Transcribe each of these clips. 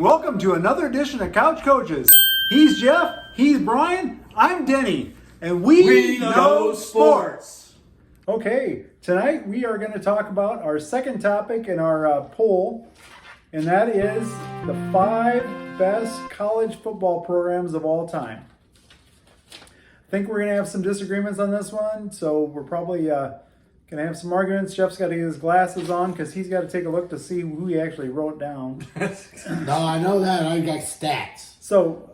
welcome to another edition of Couch Coaches. He's Jeff, he's Brian, I'm Denny, and we know sports. Okay, tonight we are going to talk about our second topic in our poll, and that is the 5 best college football programs of all time. I think we're going to have some disagreements on this one, so we're probably going to have some arguments. Jeff's got to get his glasses on because he's got to take a look to see who he actually wrote down. No, I know that. I got stats. So,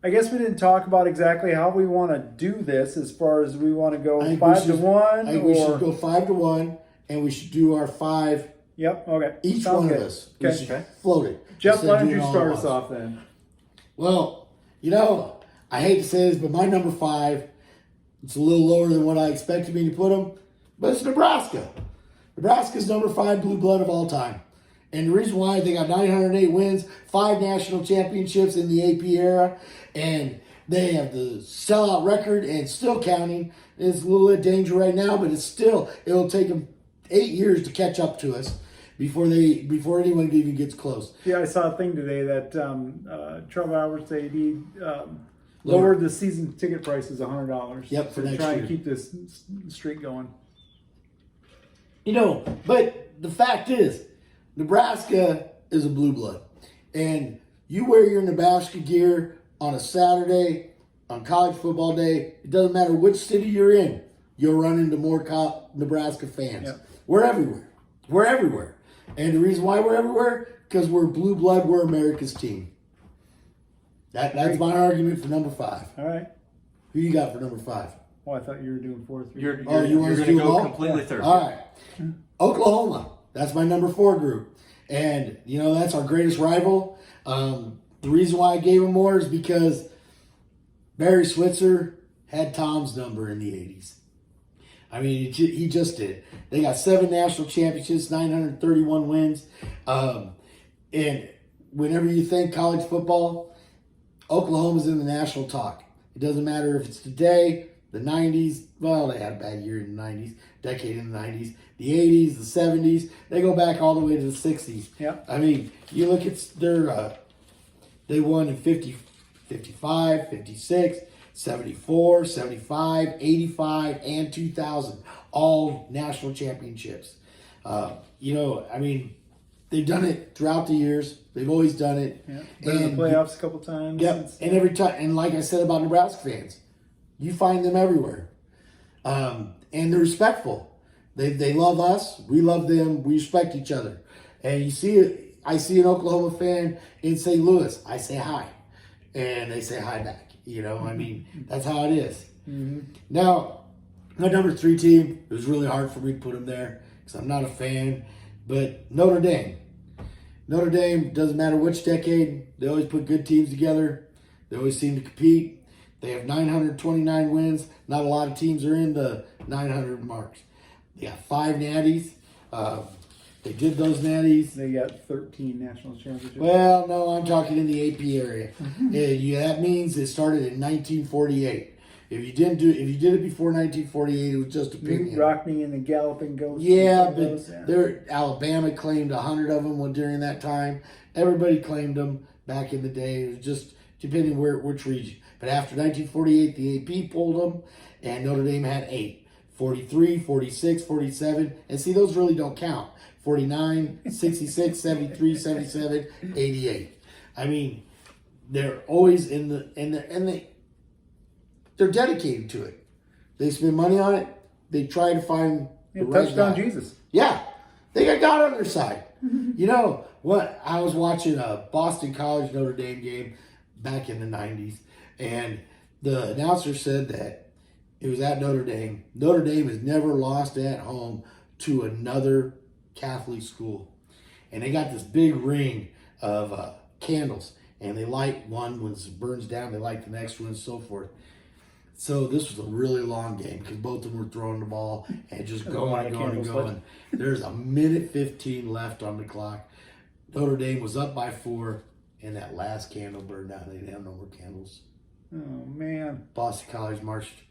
I guess we didn't talk about exactly how we want to do this as far as we want to go 5-1. I think we should go 5-1, and we should do our 5. Yep, okay. Each Sounds one good. of us. Okay. We should float it. Jeff, why don't doing you all start at us once. off then? Well, I hate to say this, but my number 5, it's a little lower than what I expected me to put them, but it's Nebraska. Nebraska's number 5 blue blood of all time. And the reason why, they got 908 wins, 5 national championships in the AP era, and they have the sellout record and still counting. It's a little bit danger right now, but it'll take them 8 years to catch up to us before anyone even gets close. Yeah, I saw a thing today that Trevor Alberts said he lowered the season ticket prices $100. Yep, for to next try year. and keep this streak going. But the fact is, Nebraska is a blue blood. And you wear your Nebraska gear on a Saturday, on college football day, it doesn't matter which city you're in, you'll run into more Nebraska fans. Yep. We're everywhere. We're everywhere. And the reason why we're everywhere, because we're blue blood, we're America's team. That's my argument for number 5. All right. Who you got for number 5? Oh, I thought you were doing 4-3. You're want going to to do go all? completely third. All right. Oklahoma. That's my number 4 group. And, that's our greatest rival. The reason why I gave him more is because Barry Switzer had Tom's number in the 80s. I mean, he just did. They got 7 national championships, 931 wins. And whenever you think college football, Oklahoma's in the national talk. It doesn't matter if it's today, the 90s. Well, they had a bad year in the 90s, decade in the 90s. The 80s, the 70s. They go back all the way to the 60s. Yeah. I mean, you look at they won in 50, 55, 56, 74, 75, 85, and 2000. All national championships. They've done it throughout the years. They've always done it. Yeah. Been in the playoffs a couple times. Yep. And every time, and like I said about Nebraska fans, you find them everywhere. And they're respectful. They love us. We love them. We respect each other. And you see it. I see an Oklahoma fan in St. Louis. I say hi. And they say hi back. That's how it is. Mm-hmm. Now, my number 3 team, it was really hard for me to put them there because I'm not a fan. But Notre Dame. Notre Dame, doesn't matter which decade, they always put good teams together. They always seem to compete. They have 929 wins. Not a lot of teams are in the 900 marks. They got 5 natties. They did those natties. They got 13 national championships. Well, no, I'm talking in the AP area. That means it started in 1948. If you did it before 1948, it was just opinion. Rockney and the Galloping Ghost. Yeah, but Alabama claimed 100 of them during that time. Everybody claimed them back in the day. It was just depending which region. But after 1948, the AP pulled them, and Notre Dame had 8. 43, 46, 47. And see, those really don't count. 49, 66, 73, 77, 88. I mean, they're always they're dedicated to it. They spend money on it. They try to find the right touchdown guy. Jesus. Yeah, they got God on their side. You know what? I was watching a Boston College Notre Dame game back in the 90s, and the announcer said that it was at Notre Dame. Notre Dame has never lost at home to another Catholic school. And they got this big ring of candles, and they light one when it burns down, they light the next one, and so forth. So this was a really long game because both of them were throwing the ball and just going and going and going. There's 1:15 left on the clock. Notre Dame was up by 4, and that last candle burned out. They didn't have no more candles. Oh, man. Boston College marched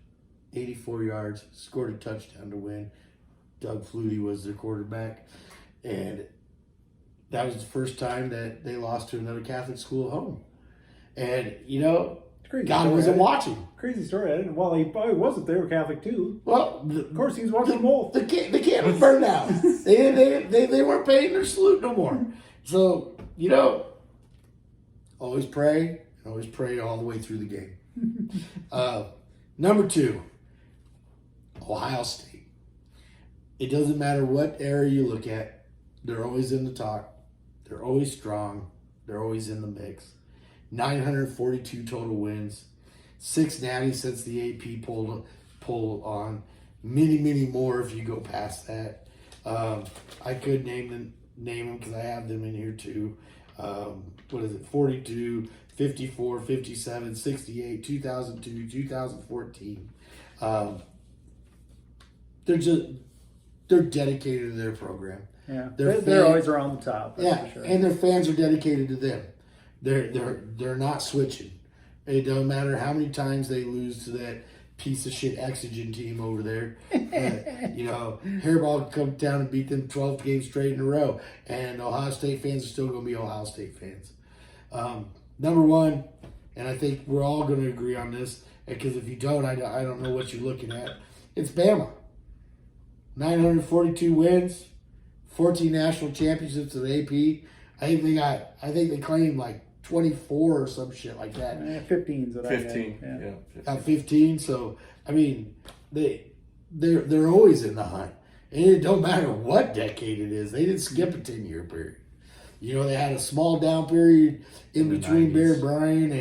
84 yards, scored a touchdown to win. Doug Flutie was their quarterback. And that was the first time that they lost to another Catholic school at home. And, God wasn't watching. Crazy story. I didn't. Well, he probably wasn't. They were Catholic too. Well, of course, he was watching both. The camp was burned out. They weren't paying their salute no more. So, always pray. Always pray all the way through the game. Number 2, Ohio State. It doesn't matter what era you look at. They're always in the talk. They're always strong. They're always in the mix. 942 total wins. 6 natties since the AP pulled on. Many more if you go past that. I could name them because I have them in here too. 42, 54, 57, 68, 2002, 2014. They're dedicated to their program. Yeah, they're always around the top. Yeah, for sure. And their fans are dedicated to them. They're not switching. It doesn't matter how many times they lose to that piece of shit Exogen team over there. Hairball come down and beat them 12 games straight in a row, and Ohio State fans are still going to be Ohio State fans. Number 1, and I think we're all going to agree on this, because if you don't, I don't know what you're looking at. It's Bama. 942 wins, 14 national championships at AP. I think they claimed like 24 or some shit like that. 15's what 15. I had. Yeah. 15. So they're always in the hunt, and it don't matter what decade it is. They didn't skip a 10-year period. They had a small down period in between Bear Bryant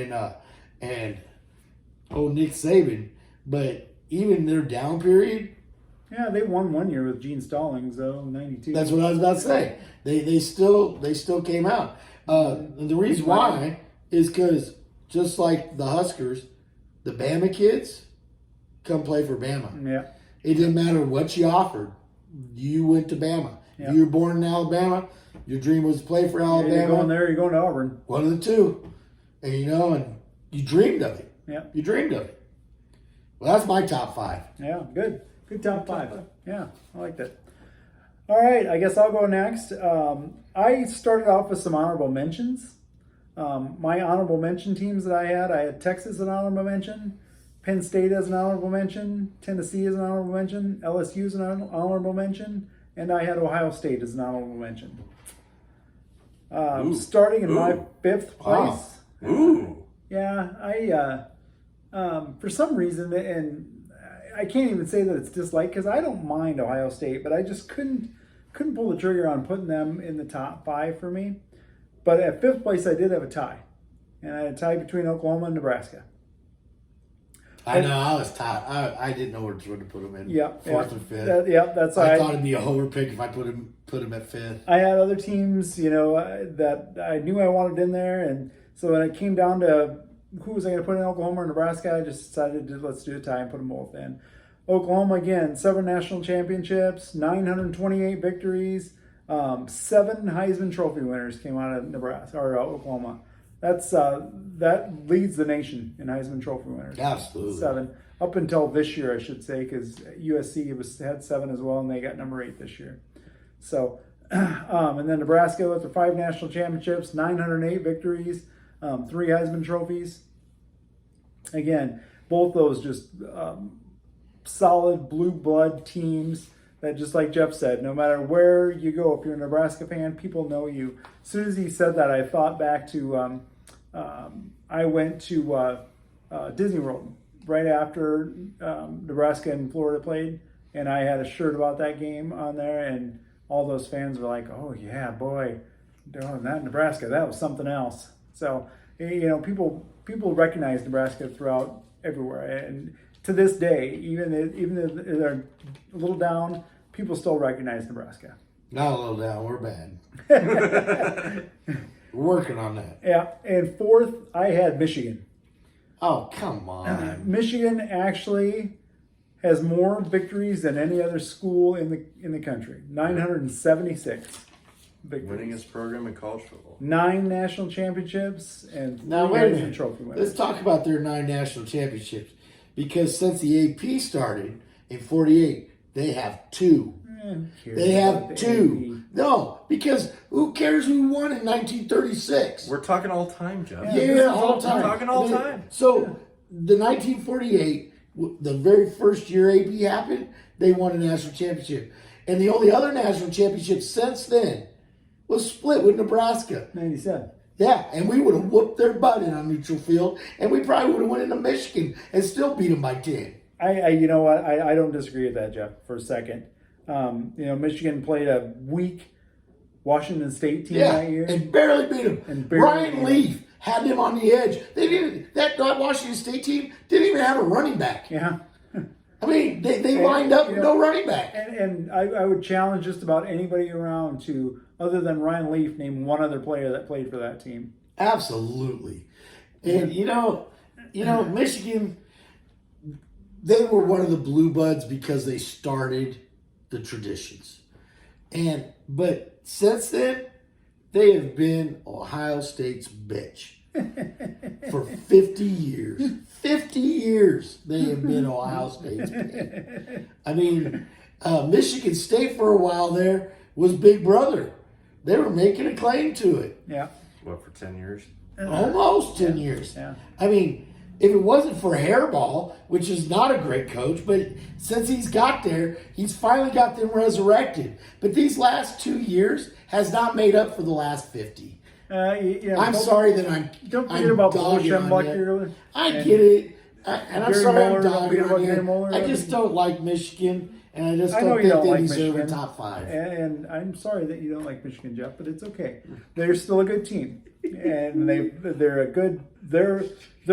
and Nick Saban, but even their down period. Yeah, they won 1 year with Gene Stallings, though, 92. That's what I was about to say. They still came out. The reason why is because just like the Huskers, the Bama kids come play for Bama. Yeah. It didn't matter what you offered. You went to Bama. Yeah. If you were born in Alabama, your dream was to play for Alabama. You're going there, you're going to Auburn. One of the two. And and you dreamed of it. Yeah. You dreamed of it. Well, that's my top 5. Yeah, good. Good top 5. Yeah, I like that. All right, I guess I'll go next. I started off with some honorable mentions. My honorable mention teams that I had Texas as an honorable mention, Penn State as an honorable mention, Tennessee as an honorable mention, LSU as an honorable mention, and I had Ohio State as an honorable mention. Starting in my 5th place. Wow. Ooh. Yeah, for some reason, and I can't even say that it's disliked because I don't mind Ohio State, but I just couldn't pull the trigger on putting them in the top 5 for me. But at 5th place, I did have a tie, and I had a tie between Oklahoma and Nebraska. I know, I was tied. I didn't know where to put them in. Yeah, 4th or 5th. That's I thought it'd be a homer pick if I put them at 5th. I had other teams, that I knew I wanted in there, and so when it came down to who was I going to put in, Oklahoma or Nebraska, I just decided let's do a tie and put them both in. Oklahoma, again, 7 national championships, 928 victories, 7 Heisman Trophy winners came out of Nebraska or Oklahoma. That leads the nation in Heisman Trophy winners. Absolutely. 7 up until this year, I should say, because USC had 7 as well, and they got number 8 this year. So, and then Nebraska with the 5 national championships, 908 victories, 3 Heisman trophies. Again, both those just solid blue blood teams that, just like Jeff said, no matter where you go, if you're a Nebraska fan, people know you. As soon as he said that, I thought back to I went to Disney World right after Nebraska and Florida played, and I had a shirt about that game on there, and all those fans were like, "Oh yeah, boy, that Nebraska, that was something else." So people recognize Nebraska throughout everywhere, and to this day, even if they're a little down, people still recognize Nebraska. Not a little down, we're bad. We're working on that. Yeah, and 4th, I had Michigan. Oh, come on. Michigan actually has more victories than any other school in the country. 976 victories. Winningest program in college football. 9 national championships and 3 Now, wait a Heisman minute. Trophy winners. Let's talk about their 9 national championships. Because since the AP started in 48, they have 2 Who cares They about have the two. No, because who cares who won in 1936? We're talking all time, Jeff. Yeah. Yeah, this is all all time. We're talking all time. So the 1948, the very first year AP happened, they won a national championship. And the only other national championship since then was split with Nebraska. 97. Yeah, and we would have whooped their butt in on neutral field, and we probably would have went into Michigan and still beat them by 10. You know what? I don't disagree with that, Jeff, for a second. Michigan played a weak Washington State team that year. and barely beat them. And barely Ryan beat 'em. Leaf had them on the edge. They didn't. That Washington State team didn't even have a running back. Yeah. I mean, they lined up with no running back. And I would challenge just about anybody around to, other than Ryan Leaf, name one other player that played for that team. Absolutely. And Michigan, they were one of the blue buds because they started the traditions. But since then, they have been Ohio State's bitch. For 50 years. 50 years they have been Ohio State's bitch. I mean, Michigan State for a while there was Big Brother. They were making a claim to it. Yeah. What, for 10 years? Almost 10 years. Yeah. I mean, if it wasn't for Hairball, which is not a great coach, but since he's got there, he's finally got them resurrected. But these last 2 years has not made up for the last 50. I'm sorry that I'm. Don't forget I'm about Paul dogging on Schembluck you. here. I get it, and I'm Gary sorry Mueller, I'm don't dogging forget about on Gary you. Mueller. I just don't like Michigan, and I just I know don't you think don't they like deserve Michigan. a top 5. And I'm sorry that you don't like Michigan, Jeff, but it's okay. They're still a good team, and they're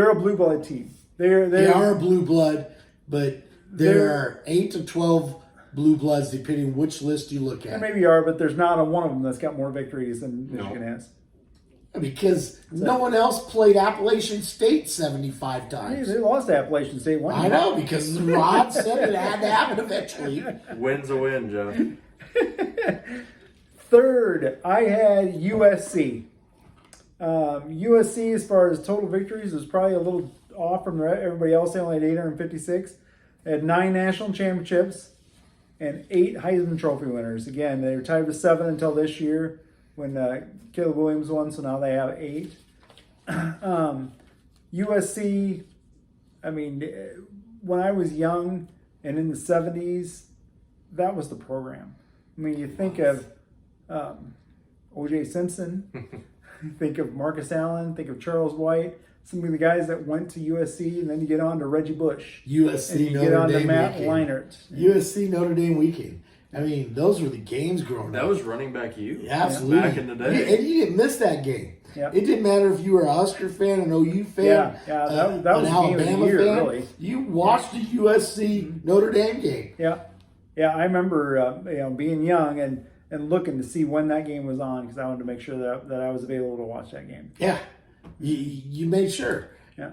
a blue blood team. They are a blue blood, but there are 8 to 12 blue bloods depending which list you look at. Maybe are, but there's not a one of them that's got more victories than Michigan has. Because no one else played Appalachian State 75 times. They lost to Appalachian State one I year. know, because Rod said it had to happen eventually. Win's a win, Jeff. Third, I had USC. USC, as far as total victories, was probably a little off from everybody else. They only had 856. They had 9 national championships and 8 Heisman Trophy winners. Again, they were tied with 7 until this year when Caleb Williams won, so now they have 8. USC, I mean, when I was young and in the 70s, that was the program. I mean, you think of O.J. Simpson, think of Marcus Allen, think of Charles White, some of the guys that went to USC, and then you get on to Reggie Bush. USC and you Notre get on Dame to Matt weekend. Leinart. USC Notre Dame weekend. I mean, those were the games growing That up. was running back you. Yeah, absolutely. Back in the day. And you didn't miss that game. Yeah. It didn't matter if you were a Husker fan, an OU fan, Yeah, that was an the game of the Alabama year, fan. really. You watched the USC Notre Dame game. Yeah, I remember being young and looking to see when that game was on because I wanted to make sure that I was available to watch that game. Yeah, you made sure. Yeah,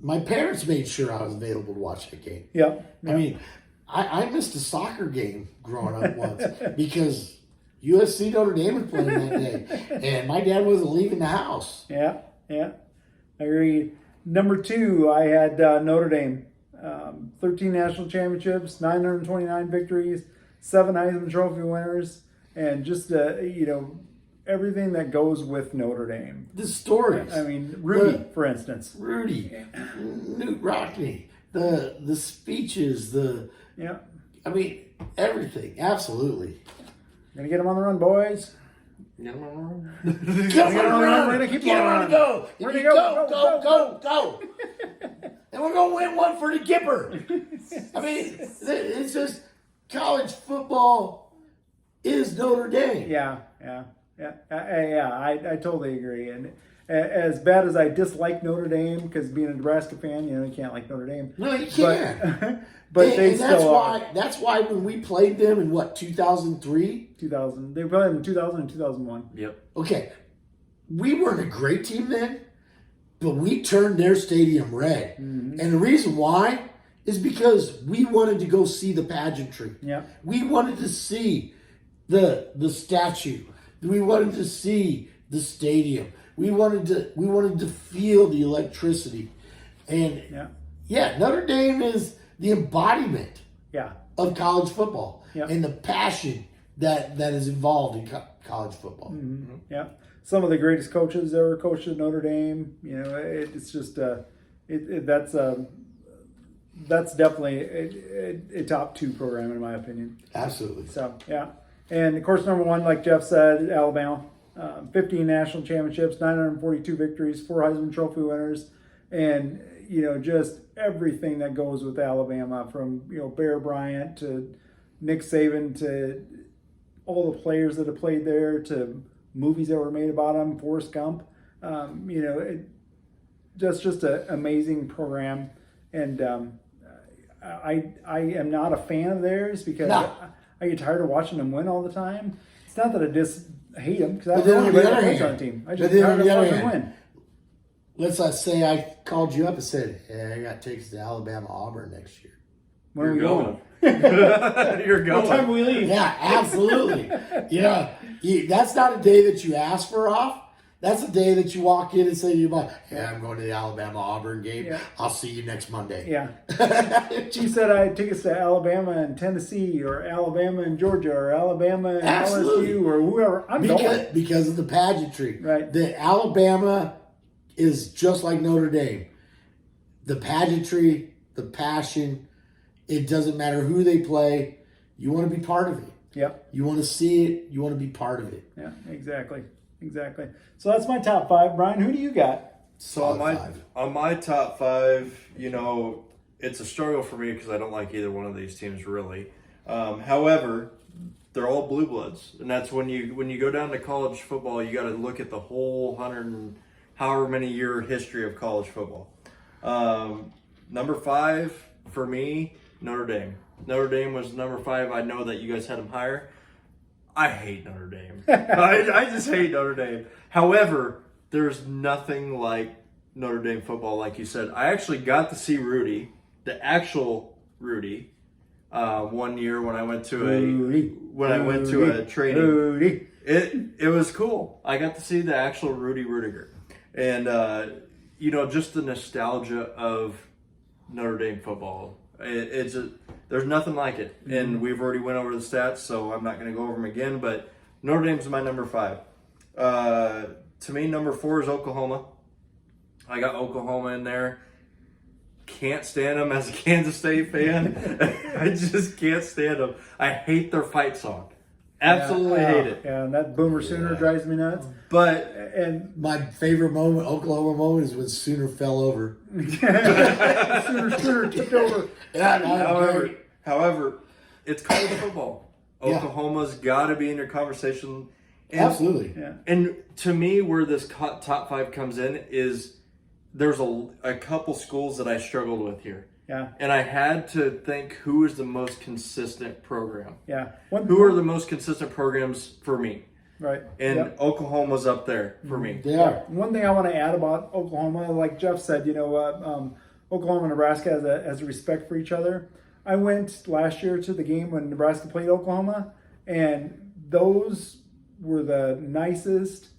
My parents made sure I was available to watch that game. yeah. I mean, I missed a soccer game growing up once because USC Notre Dame was playing that day, and my dad wasn't leaving the house. Yeah, I agree. Number 2, I had Notre Dame. 13 national championships, 929 victories, 7 Heisman Trophy winners, and just everything that goes with Notre Dame. The stories. I mean, Rudy, for instance. Rudy, Newt Rockney, the speeches, Yeah. I mean, everything. Absolutely. Gonna get them on the run, boys. Get Get on on the the run. run. We're gonna keep Get on on the the go. We're If gonna you go. go. And we're going to win one for the Gipper. I mean, it's just college football is Notre Dame. Yeah. I totally agree. And as bad as I dislike Notre Dame, because being a Nebraska fan, you can't like Notre Dame. No, you can't. But they and still are. That's why when we played them in 2003? 2000. They played them in 2000 and 2001. Yep. Okay. We weren't a great team then, but we turned their stadium red. Mm-hmm. And the reason why is because we wanted to go see the pageantry. Yeah. We wanted to see the statue. We wanted to see the stadium. We wanted to feel the electricity. And yeah, Notre Dame is the embodiment Yeah. of college football Yeah. and the passion that is involved in college football. Mm-hmm. Yeah. Some of the greatest coaches ever coached at Notre Dame. You know, it's just that's definitely a top 2 program in my opinion. Absolutely. So yeah, and of course number 1, like Jeff said, Alabama, 15 national championships, 942 victories, 4 Heisman Trophy winners, and you know just everything that goes with Alabama, from Bear Bryant to Nick Saban to all the players that have played there to movies that were made about them, Forrest Gump. Just an amazing program, and I am not a fan of theirs because I get tired of watching them win all the time. It's not that I just hate them because I don't really coach on the team. I just tired of watching them win. Let's say I called you up and said, "Hey, I got tickets to Alabama Auburn next year." When are we going? You're going. What time do we leave? Yeah, absolutely. That's not a day that you ask for off. That's a day that you walk in and say to your boss, "Hey, I'm going to the Alabama Auburn game. Yeah. I'll see you next Monday." Yeah. She said I had tickets to Alabama and Tennessee, or Alabama and Georgia, or Alabama and Absolutely. LSU, or whoever. I'm going. Because of the pageantry. Right. The Alabama is just like Notre Dame. The pageantry, the passion, it doesn't matter who they play. You want to be part of it. Yep. You want to see it. You want to be part of it. Yeah, exactly. So that's my top 5. Brian, who do you got? So on my top 5, it's a struggle for me because I don't like either one of these teams really. However, they're all blue bloods, and that's when you go down to college football, you got to look at the whole 100 and however many year history of college football. Number 5 for me, Notre Dame. Notre Dame was number 5. I know that you guys had them higher. I hate Notre Dame. I just hate Notre Dame. However, there's nothing like Notre Dame football, like you said. I actually got to see Rudy, the actual Rudy, one year when I went to a training. Rudy. It was cool. I got to see the actual Rudy Rudiger, and just the nostalgia of Notre Dame football. There's nothing like it, and we've already went over the stats, so I'm not going to go over them again. But Notre Dame's my number 5. To me, number 4 is Oklahoma. I got Oklahoma in there. Can't stand them as a Kansas State fan. I just can't stand them. I hate their fight song. Absolutely hate it. Yeah, and that Boomer Sooner drives me nuts. And my favorite moment, Oklahoma moment, is when Sooner fell over. Sooner tipped over. Yeah, however, it's college football. Oklahoma's got to be in your conversation. And, absolutely. Yeah. And to me, where this top 5 comes in is there's a couple schools that I struggled with here. Yeah. And I had to think who is the most consistent program. Yeah. Who are the most consistent programs for me? Right. And Oklahoma's up there for me. They are. One thing I want to add about Oklahoma, like Jeff said, Oklahoma and Nebraska has a respect for each other. I went last year to the game when Nebraska played Oklahoma, and those were the nicest,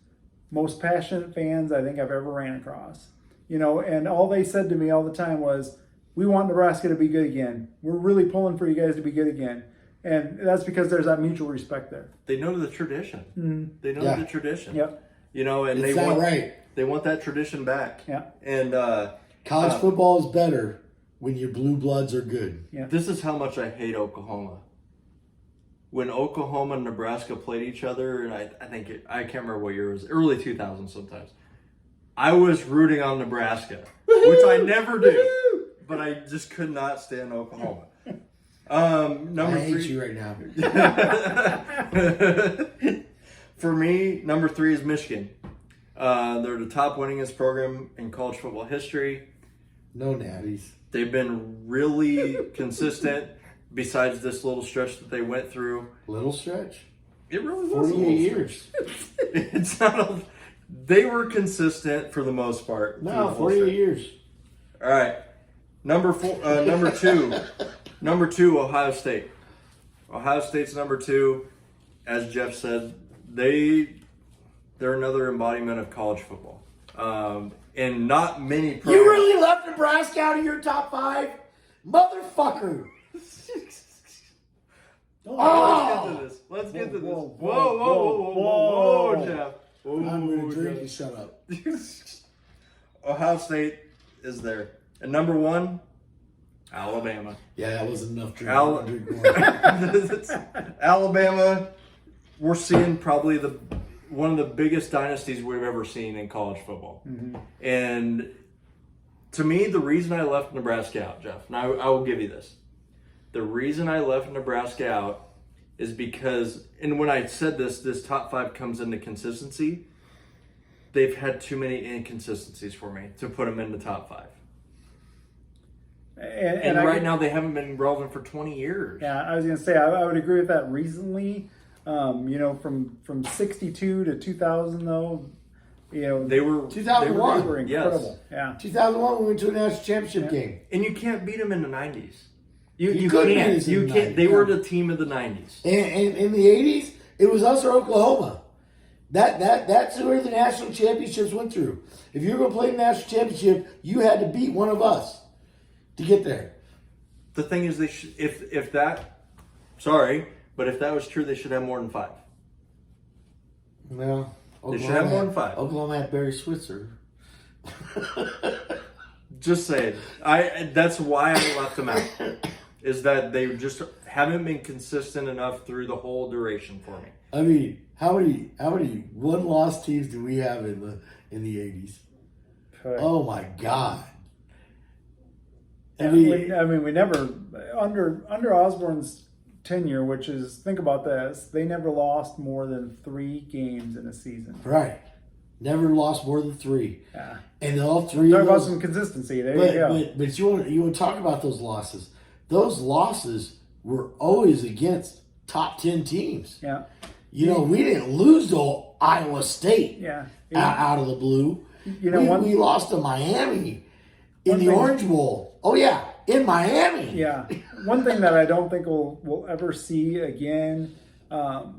most passionate fans I think I've ever ran across. And all they said to me all the time was, "We want Nebraska to be good again. We're really pulling for you guys to be good again." And that's because there's that mutual respect there. They know the tradition. Mm-hmm. They know the tradition. Yep. And they want that tradition back. Yeah. And college football is better when your blue bloods are good. Yeah. This is how much I hate Oklahoma. When Oklahoma and Nebraska played each other, and I can't remember what year it was, early 2000s sometimes. I was rooting on Nebraska, which I never do, but I just could not stand Oklahoma. Number I hate 3. you right now. For me, number 3 is Michigan. They're the top winningest program in college football history. No natties. They've been really consistent besides this little stretch that they went through. Little stretch? It really was 48 years. It's not they were consistent for the most part. No, 48 years. All right. Number 2. Number 2, Ohio State. Ohio State's number 2. As Jeff said, they're another embodiment of college football. And not many programs. You really left Nebraska out of your top 5? Motherfucker. Oh! Let's get to this. Whoa, Jeff. Whoa, I'm going to drink Jeff. and shut up. Ohio State is there. And number 1, Alabama. Yeah, that wasn't enough drink. Drink more. Alabama, we're seeing probably one of the biggest dynasties we've ever seen in college football. Mm-hmm. And to me, the reason I left Nebraska out, Jeff, and I will give you this. The reason I left Nebraska out is because, and when I said this top 5 comes into consistency, they've had too many inconsistencies for me to put them in the top 5. And right now they haven't been relevant for 20 years. Yeah, I was going to say, I would agree with that recently. From 62 to 2000, though, they were 2001. They were incredible. Yes. Yeah. 2001, we went to a national championship game. And you can't beat them in the 90s. You couldn't beat can't. us in You the can't. 90s. They were the team of the 90s. And in the 80s, it was us or Oklahoma. That's where the national championships went through. If you were going to play the national championship, you had to beat one of us to get there. The thing is, if that was true, they should have more than 5. Well, They should have more than 5. Oklahoma had Barry Switzer. Just saying. That's why I left them out. Is that they just haven't been consistent enough through the whole duration for me. I mean, how many one-loss teams do we have in the 80s? Oh my God! I mean, we never under Osborne's tenure, which is, think about this, they never lost more than 3 games in a season. Right, never lost more than 3. Yeah, and all 3. Talk of about those, some consistency. There you go. But you want to talk about those losses? Those losses were always against top 10 teams. Yeah, we didn't lose to Iowa State. Yeah, out of the blue. We lost to Miami in the Orange Bowl. Oh yeah, in Miami. Yeah, one thing that I don't think we'll ever see again. Look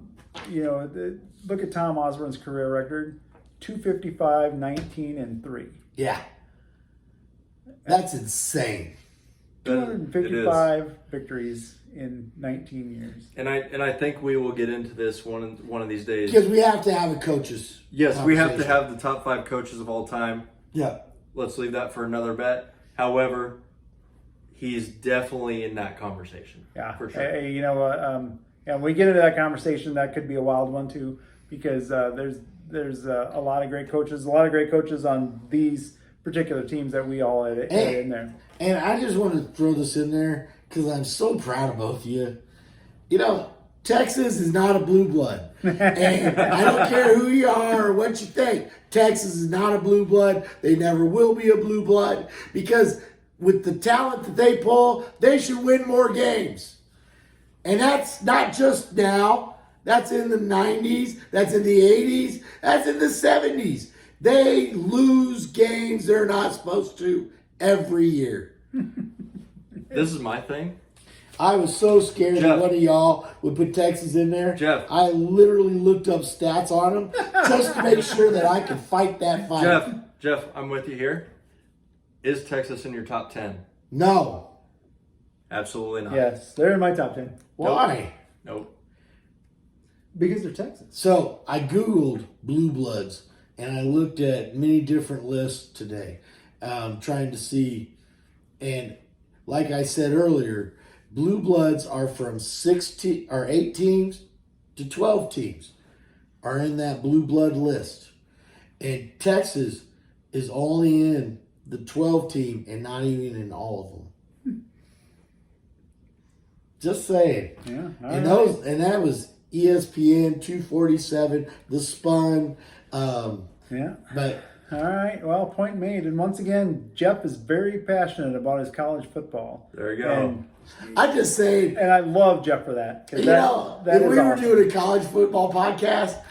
at Tom Osborne's career record: 255, 19, and 3. Yeah, that's insane. 255 victories in 19 years. And I think we will get into this one of these days. Because we have to have a coaches. Yes, we have to have the top 5 coaches of all time. Yeah. Let's leave that for another bet. However, he's definitely in that conversation. Yeah, for sure. Hey, when we get into that conversation, that could be a wild one too, because there's a lot of great coaches, on these particular teams that we all had in there. And I just want to throw this in there because I'm so proud of both of you. Texas is not a blue blood. And I don't care who you are or what you think. Texas is not a blue blood. They never will be a blue blood because with the talent that they pull, they should win more games. And that's not just now. That's in the 90s. That's in the 80s. That's in the 70s. They lose games they're not supposed to every year. This is my thing. I was so scared that one of y'all would put Texas in there. Jeff. I literally looked up stats on them just to make sure that I could fight that fight. Jeff, I'm with you here. Is Texas in your top 10? No. Absolutely not. Yes, they're in my top 10. Why? Nope. Because they're Texas. So I Googled Blue Bloods and I looked at many different lists today, trying to see. And like I said earlier, Blue Bloods are from 8 teams to 12 teams are in that Blue Blood list. And Texas is only in the 12 team and not even in all of them. Just saying. Yeah. And that was ESPN 247, The Spun. Yeah. But all right. Well, point made. And once again, Jeff is very passionate about his college football. There you go. I just say, And I love Jeff for that. if we were doing a college football podcast,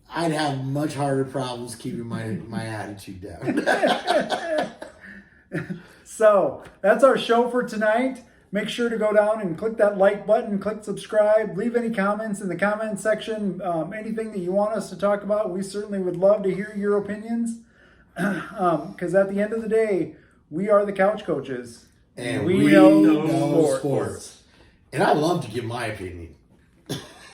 I'd have much harder problems keeping my attitude down. So that's our show for tonight. Make sure to go down and click that like button, click subscribe, leave any comments in the comment section, anything that you want us to talk about. We certainly would love to hear your opinions, because at the end of the day, we are the couch coaches. And we know sports. And I love to give my opinion.